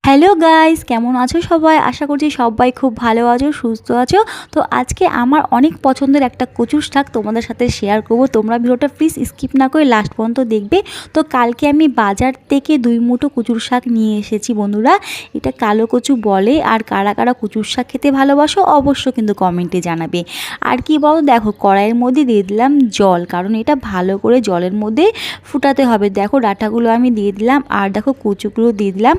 Hello guys, কেমন আছো সবাই? আশা করছি সবাই খুব ভালো আছো, সুস্থ আছো। তো আজকে আমার অনেক পছন্দের একটা কচুর শাক তোমাদের সাথে শেয়ার করব। তোমরা ভিডিওটা প্লিজ স্কিপ না করে লাস্ট পর্যন্ত দেখবে। তো কালকে আমি বাজার থেকে 2 মুঠো কচুর শাক নিয়ে এসেছি বন্ধুরা। এটা কালো কচু বলে। আর কারা কারা কচুর শাক খেতে ভালোবাসো অবশ্য কিন্তু কমেন্টে জানাবে। আর কি বলো, দেখো কড়াইয়ের মধ্যে দিয়ে দিলাম জল, কারণ এটা ভালো করে জলের মধ্যে ফুটাতে হবে। দেখো ডাঁটাগুলো আমি দিয়ে দিলাম, আর দেখো কচুগুলো দিয়ে দিলাম।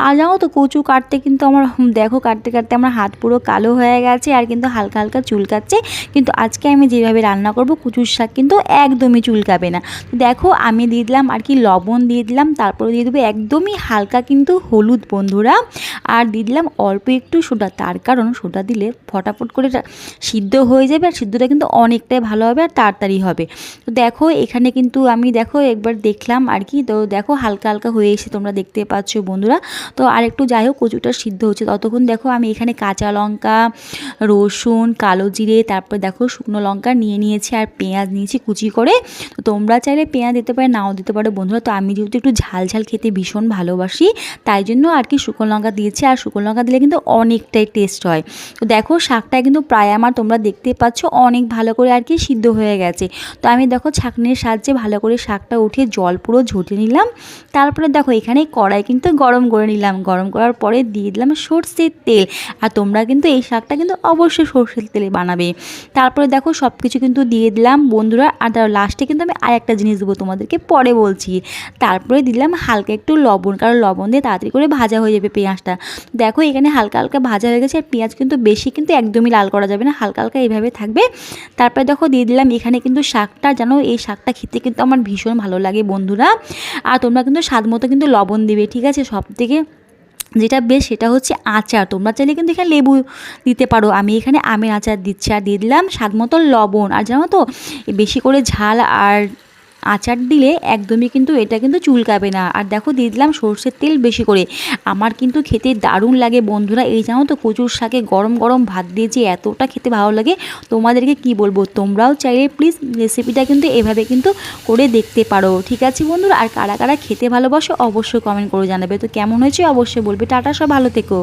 আর জানো তো কচু কাটতে কিন্তু আমার দেখো কাটতে কাটতে আমার হাত পুরো কালো হয়ে গেছে, আর কিন্তু হালকা হালকা চুলকাচ্ছে। কিন্তু আজকে আমি যেভাবে রান্না করব কচুর শাক কিন্তু একদমই চুলকাবে না। দেখো আমি দিয়ে দিলাম আর কি লবণ দিয়ে দিলাম, তারপরে দিয়ে দেবো একদমই হালকা কিন্তু হলুদ বন্ধুরা, আর দিয়ে দিলাম অল্প একটু সোডা। তার কারণ সোডা দিলে ফটাফট করে সিদ্ধ হয়ে যাবে, আর সিদ্ধটা কিন্তু অনেকটাই ভালো হবে আর তাড়াতাড়ি হবে। তো দেখো এখানে কিন্তু আমি দেখো একবার দেখলাম আর কি, তো দেখো হালকা হালকা হয়ে এসে তোমরা দেখতে পাচ্ছ বন্ধুরা। তো আর একটু যাই হোক কচুটা সিদ্ধ হচ্ছে ততক্ষণ দেখো আমি এখানে কাঁচা লঙ্কা, রসুন, কালো জিরে, তারপর দেখো শুকনো লঙ্কা নিয়ে নিয়েছি, আর পেঁয়াজ নিয়েছি কুচি করে। তো তোমরা চাইলে পেঁয়াজ দিতে পারে, নাও দিতে পারো বন্ধুরা। তো আমি যেহেতু একটু ঝাল ঝাল খেতে ভীষণ ভালোবাসি, তাই জন্য আর কি শুকনো লঙ্কা দিয়েছি। আর শুকনো লঙ্কা দিলে কিন্তু অনেকটাই টেস্ট হয়। তো দেখো শাকটা কিন্তু প্রায় আমার তোমরা দেখতে পাচ্ছ অনেক ভালো করে আর কি সিদ্ধ হয়ে গেছে। তো আমি দেখো ছাঁকনির সাহায্যে ভালো করে শাকটা উঠিয়ে জল পুরো ঝরিয়ে নিলাম। তারপরে দেখো এখানে কড়াই কিন্তু গরম করে নিলাম, গরম করার পরে দিয়ে দিলাম সরষের তেল। আর তোমরা কিন্তু এই শাকটা কিন্তু অবশ্যই সরষের তেলে বানাবে। তারপরে দেখো সব কিছু কিন্তু দিয়ে দিলাম বন্ধুরা। আর লাস্টে কিন্তু আমি আর একটা জিনিস দেবো তোমাদেরকে, পরে বলছি। তারপরে দিলাম হালকা একটু লবণ, কারণ লবণ দিয়ে তাড়াতাড়ি করে ভাজা হয়ে যাবে পেঁয়াজটা। দেখো এখানে হালকা হালকা ভাজা হয়ে গেছে, আর পেঁয়াজ কিন্তু বেশি কিন্তু একদমই লাল করা যাবে না, হালকা হালকা এইভাবে থাকবে। তারপরে দেখো দিয়ে দিলাম এখানে কিন্তু শাকটা, জানো এই শাকটা খেতে কিন্তু আমার ভীষণ ভালো লাগে বন্ধুরা। আর তোমরা কিন্তু স্বাদ মতো কিন্তু লবণ দেবে, ঠিক আছে। সব থেকে যেটা বেশ সেটা হচ্ছে আচার, তোমরা চাইলে কিন্তু এখানে লেবু দিতে পারো, আমি এখানে আমের আচার দিচ্ছি। আর দিয়ে দিলাম স্বাদ মতো লবণ। আর জানো তো বেশি করে ঝাল আর আচার দিলে একদমই কিন্তু এটা কিন্তু চুলকাবে না। আর দেখো দিয়ে দিলাম সরষের তেল বেশি করে। আমার কিন্তু খেতে দারুণ লাগে বন্ধুরা। এই জানো তো কচুর শাকে গরম গরম ভাত দিয়ে যে এতটা খেতে ভালো লাগে, তোমাদেরকে কি বলবো। তোমরাও চাইলে প্লিজ রেসিপিটা কিন্তু এভাবে কিন্তু করে দেখতে পারো, ঠিক আছে বন্ধুরা। আর কারা কারা খেতে ভালোবাসো অবশ্যই কমেন্ট করে জানাবে। তো কেমন হয়েছে অবশ্যই বলবে। টাটা, সব ভালো থেকো।